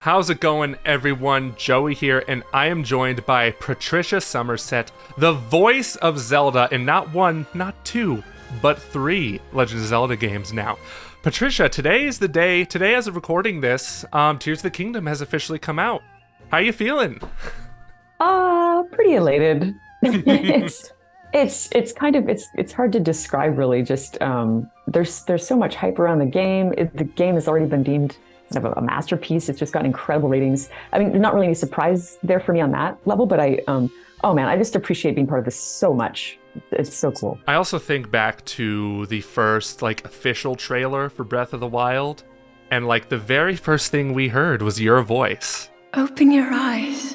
How's it going, everyone? Joey here, and I am joined by Patricia Summersett, the voice of Zelda in not one, not two, but three Legend of Zelda games now. Patricia, today is the day, today as of recording this, Tears of the Kingdom has officially come out. How you feeling? Pretty elated. It's hard to describe really. Just there's so much hype around the game. The game has already been deemed kind of a masterpiece. It's just got incredible ratings. I mean, there's not really any surprise there for me on that level, but I just appreciate being part of this so much. It's so cool. I also think back to the first official trailer for Breath of the Wild, and the very first thing we heard was your voice. Open your eyes.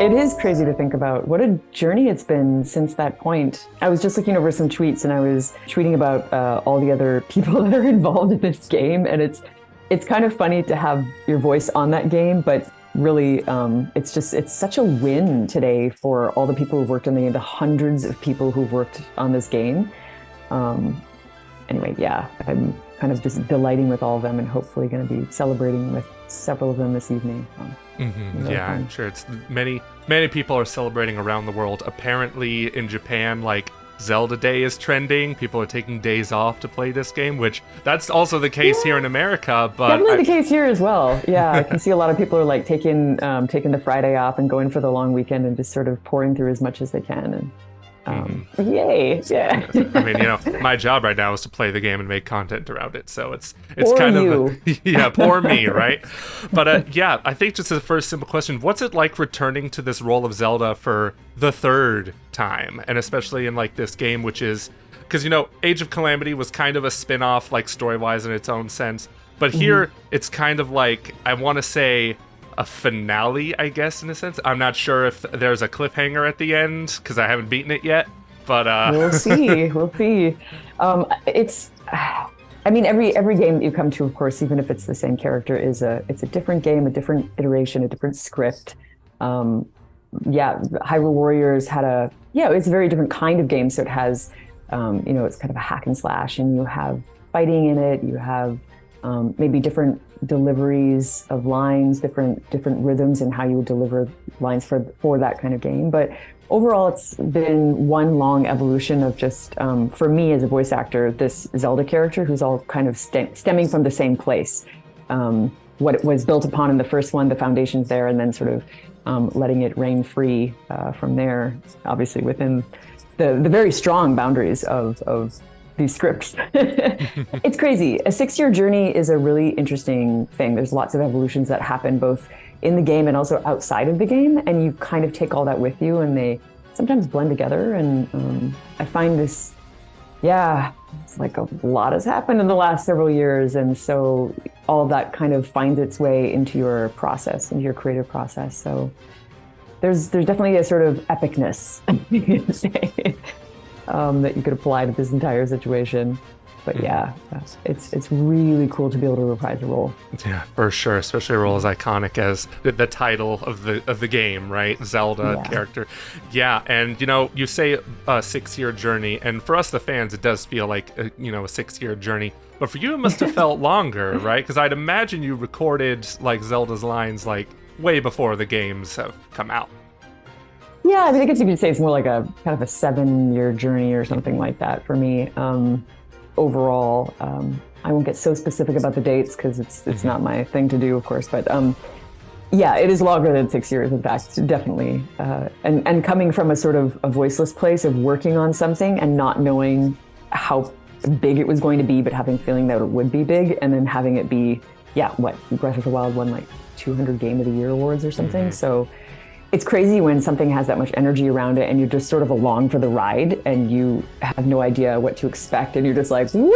It is crazy to think about what a journey it's been since that point. I was just looking over some tweets and I was tweeting about all the other people that are involved in this game, and it's kind of funny to have your voice on that game, but really it's such a win today for all the people who've worked on the hundreds of people who've worked on this game. Anyway, yeah, I'm kind of just delighting with all of them and hopefully going to be celebrating with several of them this evening. Yeah, I'm sure it's many people are celebrating around the world. Apparently in Japan, Zelda Day is trending. People are taking days off to play this game, which that's also the case here in America. But definitely the case here as well. Yeah, I can see a lot of people are taking the Friday off and going for the long weekend and just sort of pouring through as much as they can. And yay! Yeah. I mean, my job right now is to play the game and make content around it. So it's poor kind you. of yeah, poor me, right? But yeah, I think just as a first simple question, what's it like returning to this role of Zelda for the third time, and especially in this game, which is because Age of Calamity was kind of a spin-off, story-wise in its own sense, but here it's kind of I want to say a finale, I guess, in a sense. I'm not sure if there's a cliffhanger at the end because I haven't beaten it yet, but we'll see. We'll see. Every game that you come to, of course, even if it's the same character, it's a different game, a different iteration, a different script. Hyrule Warriors it's a very different kind of game. So it has, it's kind of a hack and slash, and you have fighting in it. You have maybe different deliveries of lines, different rhythms in how you would deliver lines for that kind of game. But overall, it's been one long evolution of just, for me as a voice actor, this Zelda character who's all kind of stemming from the same place. What it was built upon in the first one, the foundation's there, and then sort of letting it reign free from there, obviously within the very strong boundaries of these scripts. It's crazy. A 6-year journey is a really interesting thing. There's lots of evolutions that happen both in the game and also outside of the game, and you kind of take all that with you, and they sometimes blend together. And I find this, it's a lot has happened in the last several years, and so all of that kind of finds its way into your process, into your creative process. So there's definitely a sort of epicness, you could say, that you could apply to this entire situation. But yeah, it's really cool to be able to reprise a role. Yeah, for sure, especially a role as iconic as the title of the game, right? Zelda character. Yeah, and you say a 6-year journey, and for us the fans, it does feel like a 6-year journey. But for you, it must have felt longer, right? Because I'd imagine you recorded Zelda's lines way before the games have come out. Yeah, I guess you could say it's more like a kind of a 7-year journey or something like that for me. Overall, I won't get so specific about the dates because it's not my thing to do, of course. But it is longer than 6 years, in fact, definitely. And coming from a sort of a voiceless place of working on something and not knowing how big it was going to be, but having a feeling that it would be big, and then having it be, Breath of the Wild won 200 Game of the Year awards or something. So it's crazy when something has that much energy around it and you're just sort of along for the ride and you have no idea what to expect and you're just woo,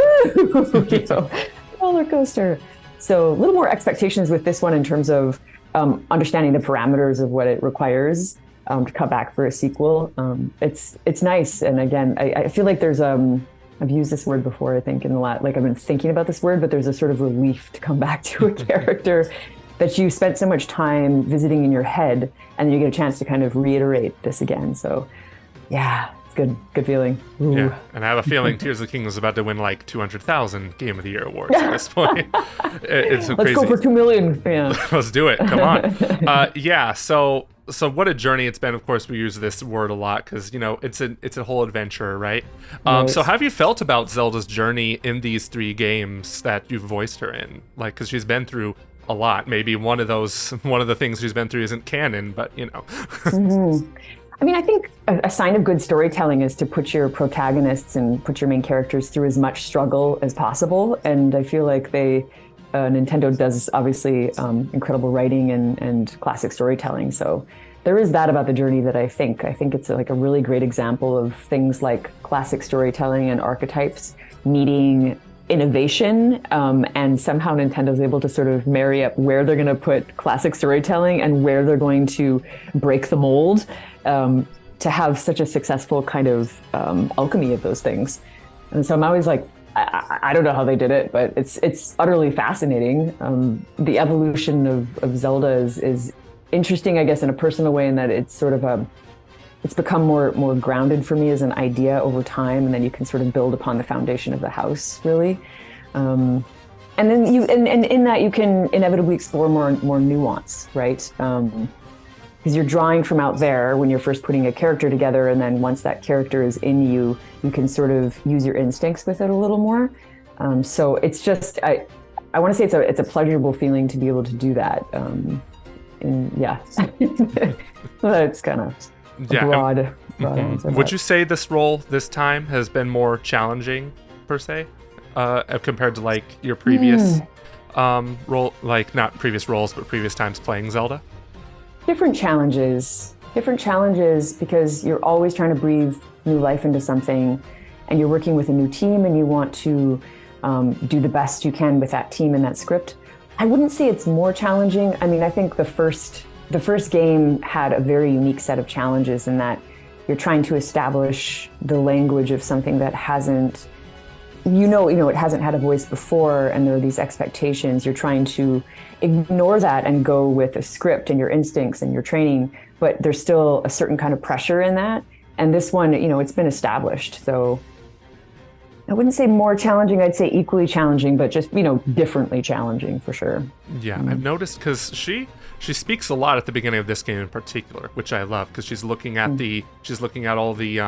roller coaster. So a little more expectations with this one in terms of understanding the parameters of what it requires to come back for a sequel. It's nice. And again, I feel like there's, I've used this word before, I think in the last, I've been thinking about this word, but there's a sort of relief to come back to a character that you spent so much time visiting in your head, and then you get a chance to kind of reiterate this again. So yeah, it's good feeling. Ooh. Yeah, and I have a feeling Tears of the Kingdom is about to win like 200,000 Game of the Year awards at this point. It's Let's crazy. go for 2 million. Yeah. Let's do it. Come on. Yeah. So what a journey it's been. Of course, we use this word a lot because it's a whole adventure, right? Right. So how have you felt about Zelda's journey in these 3 games that you've voiced her in? Like, because she's been through a lot. Maybe one of the things she's been through isn't canon, but Mm-hmm. I mean, I think a sign of good storytelling is to put your protagonists and put your main characters through as much struggle as possible. And I feel like Nintendo does obviously incredible writing and classic storytelling. So there is that about the journey that I think it's like a really great example of things like classic storytelling and archetypes meeting innovation, and somehow Nintendo's able to sort of marry up where they're going to put classic storytelling and where they're going to break the mold, to have such a successful kind of alchemy of those things. And so I'm always like, I don't know how they did it, but it's utterly fascinating. The evolution of Zelda is interesting, I guess, in a personal way, in that it's sort of it's become more grounded for me as an idea over time, and then you can sort of build upon the foundation of the house, really. And then in that you can inevitably explore more nuance, right? Because you're drawing from out there when you're first putting a character together, and then once that character is in you, you can sort of use your instincts with it a little more. So it's just, I want to say it's a pleasurable feeling to be able to do that. And yeah, it's kind of broad answer. Would you say this role this time has been more challenging per se, compared to like your previous role, like not previous roles, but previous times playing Zelda? Different challenges because you're always trying to breathe new life into something, and you're working with a new team, and you want to do the best you can with that team and that script. I wouldn't say it's more challenging. I mean, I think the first game had a very unique set of challenges in that you're trying to establish the language of something that hasn't, it hasn't had a voice before, and there are these expectations. You're trying to ignore that and go with a script and your instincts and your training, but there's still a certain kind of pressure in that. And this one, it's been established. So I wouldn't say more challenging, I'd say equally challenging, but just, differently challenging for sure. Yeah, I've noticed because she speaks a lot at the beginning of this game in particular, which I love, because she's looking at all the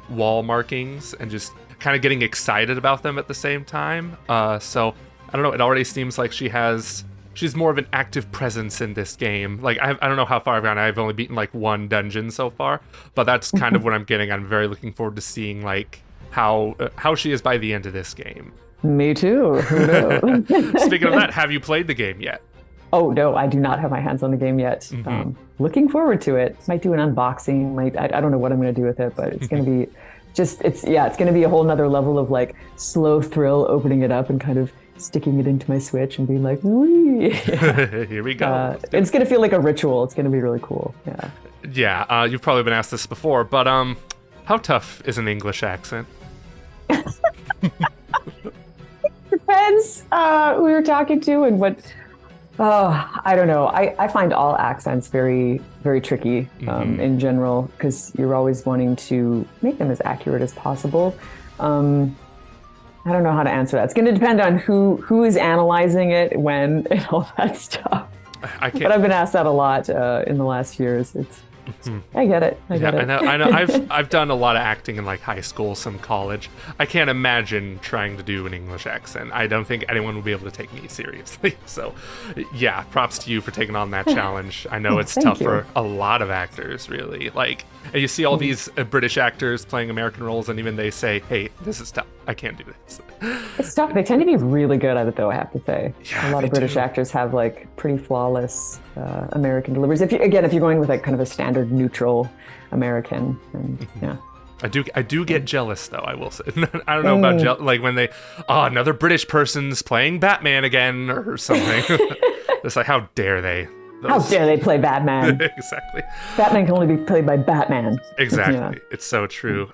wall markings and just kind of getting excited about them at the same time. So I don't know, it already seems like she's more of an active presence in this game. Like I don't know how far I've gone. I've only beaten like 1 dungeon so far, but that's kind of what I'm getting. I'm very looking forward to seeing like how she is by the end of this game. Me too. Who knows? Speaking of that, have you played the game yet? Oh no, I do not have my hands on the game yet. Mm-hmm. Looking forward to it. Might do an unboxing. I don't know what I'm going to do with it, but it's going to be it's going to be a whole nother level of like slow thrill, opening it up and kind of sticking it into my Switch and being like, wee. Here we go. It's going to feel like a ritual. It's going to be really cool. Yeah. Yeah. You've probably been asked this before, but how tough is an English accent? Depends who you're talking to and what. I don't know. I find all accents very, very tricky in general, because you're always wanting to make them as accurate as possible. I don't know how to answer that. It's going to depend on who is analyzing it, when, and all that stuff. But I've been asked that a lot in the last years. I get it. I know. I've done a lot of acting in like high school, some college. I can't imagine trying to do an English accent. I don't think anyone will be able to take me seriously. So, yeah, props to you for taking on that challenge. I know it's tough for a lot of actors, really. Like, you see all these British actors playing American roles, and even they say, "Hey, this is tough. I can't do this." It's tough. They tend to be really good at it, though, I have to say. Yeah, a lot of British actors have like pretty flawless American deliveries. If you're going with like kind of a standard neutral American, and yeah. I do get jealous, though, I will say. I don't know about like when they, another British person's playing Batman again or something. It's like, how dare they? How dare they play Batman? Exactly. Batman can only be played by Batman. Exactly. Yeah. It's so true.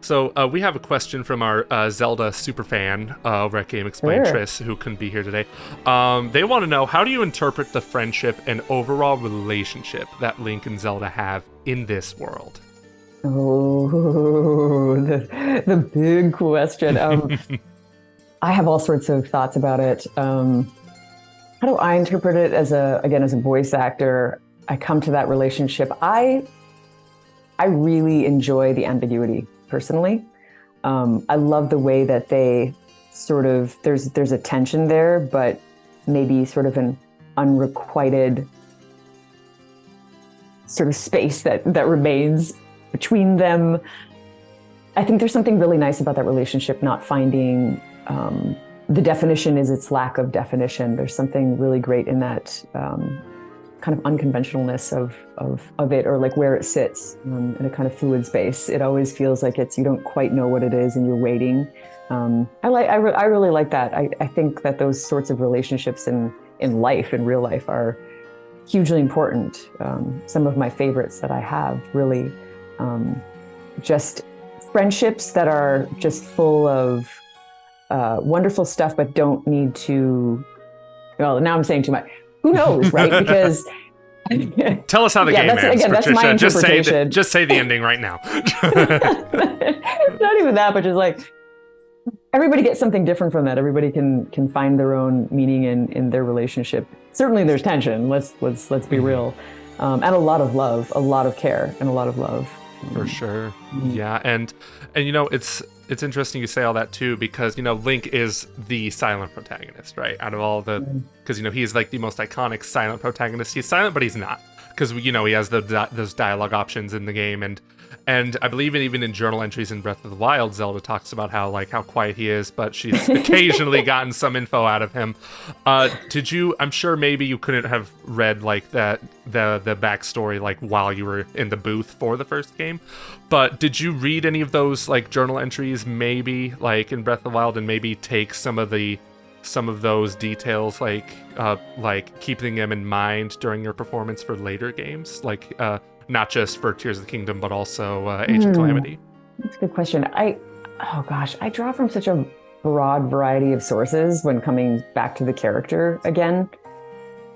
So we have a question from our Zelda superfan over at GameXplain, Sure. Tris, who couldn't be here today. They want to know, how do you interpret the friendship and overall relationship that Link and Zelda have in this world? Oh, the big question. I have all sorts of thoughts about it. How do I interpret it as as a voice actor? I come to that relationship. I really enjoy the ambiguity personally. I love the way that they sort of there's a tension there, but maybe sort of an unrequited sort of space that remains between them. I think there's something really nice about that relationship, not finding the definition is its lack of definition. There's something really great in that kind of unconventionalness of it, or like where it sits in a kind of fluid space. It always feels like you don't quite know what it is and you're waiting. I really like that. I think that those sorts of relationships in life, in real life, are hugely important. Some of my favorites that I have really just friendships that are just full of wonderful stuff, but don't need to, well, now I'm saying too much. Who knows, right? Because tell us how the game ends, again, Patricia. That's my interpretation. Just say the ending right now. Not even that, but just like everybody gets something different from that. Everybody can find their own meaning in their relationship. Certainly, there's tension. Let's be real, and a lot of love, a lot of care, and a lot of love. For sure. Yeah, and it's interesting you say all that too, because Link is the silent protagonist, right? Out of all the, because he's like the most iconic silent protagonist. He's silent, but he's not, because he has those dialogue options in the game, and I believe even in journal entries in Breath of the Wild, Zelda talks about how quiet he is, but she's occasionally gotten some info out of him. Did you? I'm sure maybe you couldn't have read like the backstory while you were in the booth for the first game, but did you read any of those journal entries maybe in Breath of the Wild, and maybe take some of those details keeping them in mind during your performance for later games, not just for Tears of the Kingdom, but also Age of Calamity? That's a good question. I draw from such a broad variety of sources when coming back to the character again.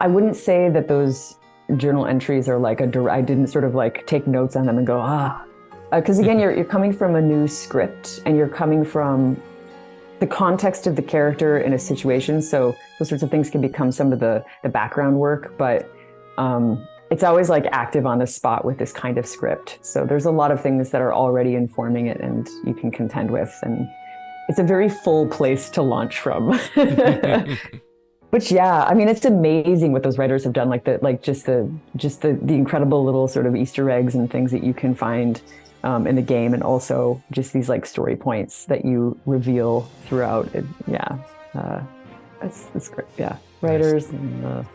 I wouldn't say that those journal entries are I didn't sort of take notes on them and go, because again, you're coming from a new script, and you're coming from the context of the character in a situation. So those sorts of things can become some of the background work, but it's always active on the spot with this kind of script. So there's a lot of things that are already informing it and you can contend with. And it's a very full place to launch from. Which, yeah, I mean, it's amazing what those writers have done. Just the incredible little sort of Easter eggs and things that you can find in the game. And also just these story points that you reveal throughout it. Yeah. That's great. Yeah. Writers and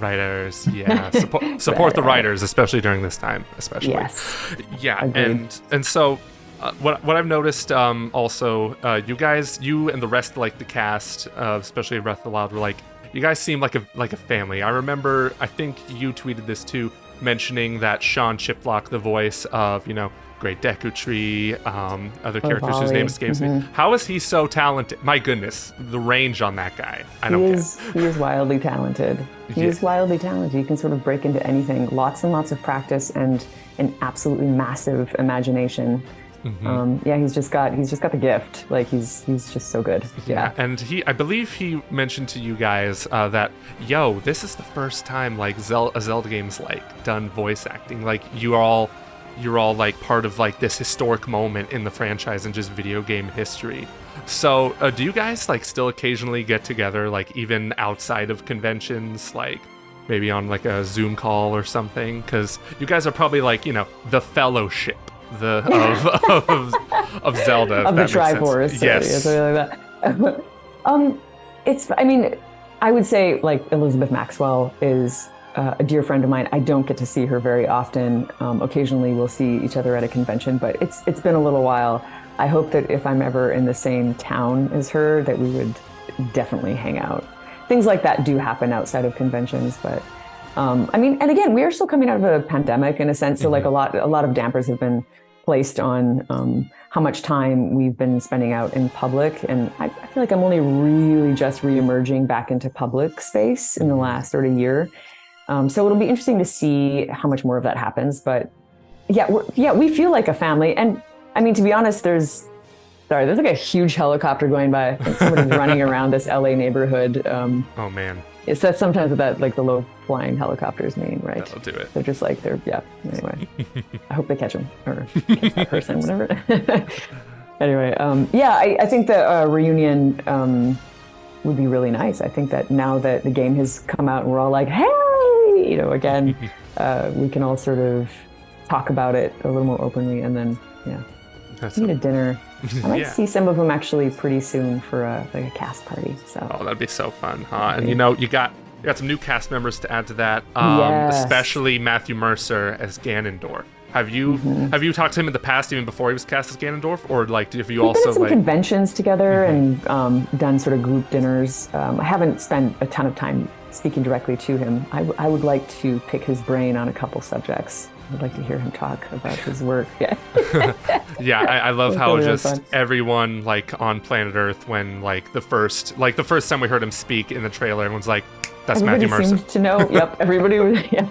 writers, yeah. Support the writers, especially during this time, especially. Yes. Yeah. Agreed. And so what I've noticed also, you and the rest of the cast, especially Breath of the Wild, were you guys seem like a family. I remember, I think you tweeted this too, mentioning that Sean Chiplock, the voice of Great Deku Tree, other characters whose name escapes me. How is he so talented? My goodness, the range on that guy. He is wildly talented. He is wildly talented. He can sort of break into anything. Lots and lots of practice and an absolutely massive imagination. Yeah, he's just got the gift. He's just so good. Yeah. And I believe he mentioned to you guys that this is the first time a Zelda game's done voice acting. You're all part of this historic moment in the franchise and just video game history. So do you guys still occasionally get together even outside of conventions, maybe on a Zoom call or something? Because you guys are probably the fellowship of Zelda, of the Triforce. Yes. Something like that. I would say Elizabeth Maxwell is a dear friend of mine. I don't get to see her very often. Occasionally we'll see each other at a convention, but it's been a little while. I hope that if I'm ever in the same town as her, that we would definitely hang out. Things like that do happen outside of conventions, but and again, we are still coming out of a pandemic in a sense. So a lot of dampers have been placed on how much time we've been spending out in public. And I feel like I'm only really just reemerging back into public space in the last sort of year. So it'll be interesting to see how much more of that happens. But we feel like a family. And I mean, to be honest, there's like a huge helicopter going by. I think somebody's running around this LA neighborhood. Oh man. It's that sometimes that like the low flying helicopters mean, right? That'll do it. They're just like anyway. I hope they catch him or catch that person, whatever. Anyway, I think the reunion would be really nice. I think that now that the game has come out and we're all like, hey, again, we can all sort of talk about it a little more openly, and then eat a dinner. I might see some of them actually pretty soon for a cast party. So that'd be so fun, huh? And you got some new cast members to add to that, especially Matthew Mercer as Ganondorf. Have you talked to him in the past, even before he was cast as Ganondorf, or like have you also been at some conventions together and done sort of group dinners? I haven't spent a ton of time speaking directly to him. I would like to pick his brain on a couple subjects. I'd like to hear him talk about his work. Yeah. I love how just everyone like on planet Earth, when like the first time we heard him speak in the trailer, everyone's like, "That's everybody Matthew Mercer." Seemed to know. Yep. Everybody was. Yeah.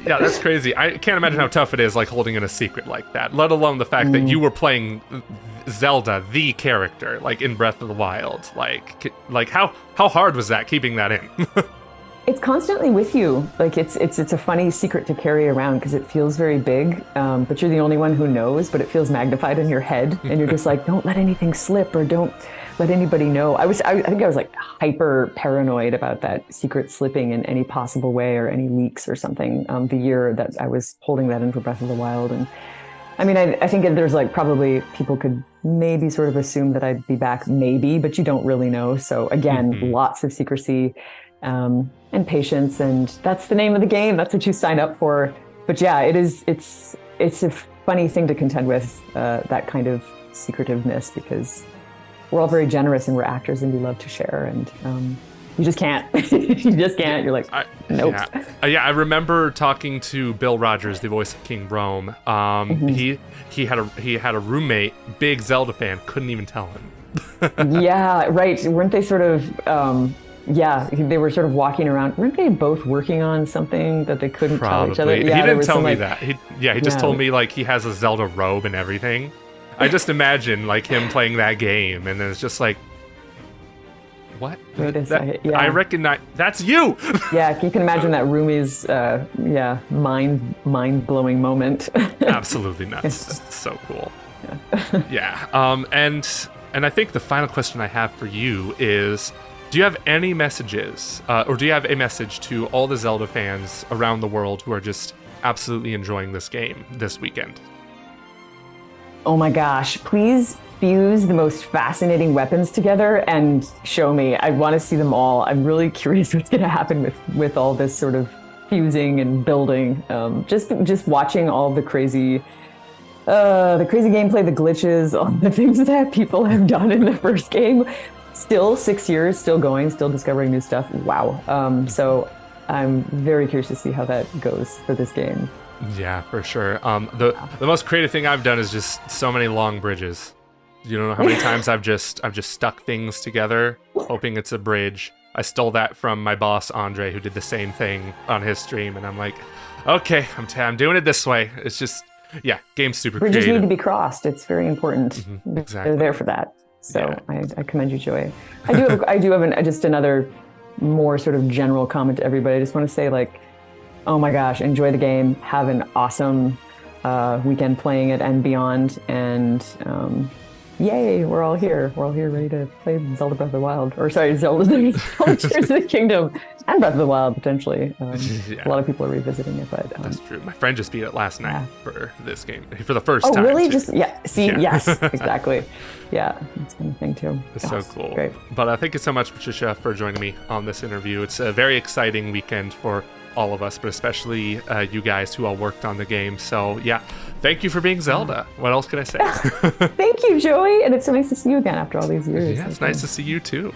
Yeah, that's crazy. I can't imagine how tough it is like holding in a secret like that. Let alone the fact that you were playing Zelda, the character, like in Breath of the Wild. Like how hard was that keeping that in? It's constantly with you. Like it's a funny secret to carry around because it feels very big, but you're the only one who knows. But it feels magnified in your head, and you're just like, don't let anything slip, or don't let anybody know. I think I was like hyper paranoid about that secret slipping in any possible way, or any leaks or something. The year that I was holding that in for Breath of the Wild, and I mean, I think there's like probably people could maybe sort of assume that I'd be back, maybe, but you don't really know. So again, lots of secrecy. And patience, and that's the name of the game. That's what you sign up for. But yeah, it's a funny thing to contend with, that kind of secretiveness, because we're all very generous and we're actors and we love to share, and you just can't. You just can't. You're like, nope. I remember talking to Bill Rogers, the voice of King Rome. He had a roommate, big Zelda fan, couldn't even tell him. Yeah, right. Weren't they sort of? They were sort of walking around. Weren't they both working on something that they couldn't tell each other? Yeah, he didn't tell me that. He just told me like he has a Zelda robe and everything. I just imagine like him playing that game, and then it's just like, what? Wait a second. Yeah. I recognize that's you. Yeah, you can imagine that Rumi's mind-blowing moment. Absolutely nuts. That's so cool. Yeah. And I think the final question I have for you is, do you have any messages, or do you have a message to all the Zelda fans around the world who are just absolutely enjoying this game this weekend? Oh my gosh, please fuse the most fascinating weapons together and show me. I want to see them all. I'm really curious what's going to happen with all this sort of fusing and building. Just watching all the crazy gameplay, the glitches, all the things that people have done in the first game. Still 6 years, still going, still discovering new stuff. Wow. So I'm very curious to see how that goes for this game. Yeah, for sure. The most creative thing I've done is just so many long bridges. You don't know how many times I've just stuck things together, hoping it's a bridge. I stole that from my boss Andre, who did the same thing on his stream, and I'm like, okay, I'm doing it this way. It's just, game's super Bridges creative. need to be crossed. It's very important. Exactly. They're there for that. So I commend you, Joey. I do have just another more sort of general comment to everybody. I just want to say, like, oh my gosh, enjoy the game. Have an awesome weekend playing it and beyond. And yay, we're all here. We're all here ready to play Zelda Breath of the Wild. Or sorry, Zelda Tears of the Kingdom and Breath of the Wild, potentially. A lot of people are revisiting it, but... That's true. My friend just beat it last night for this game, for the first time. Oh, really? Too. Yes, exactly. Yeah, it's been a thing too. It's so cool. Great. But thank you so much, Patricia, for joining me on this interview. It's a very exciting weekend for all of us, but especially you guys who all worked on the game. So thank you for being Zelda. What else can I say? Thank you, Joey. And it's so nice to see you again after all these years. Yeah, it's nice to see you too.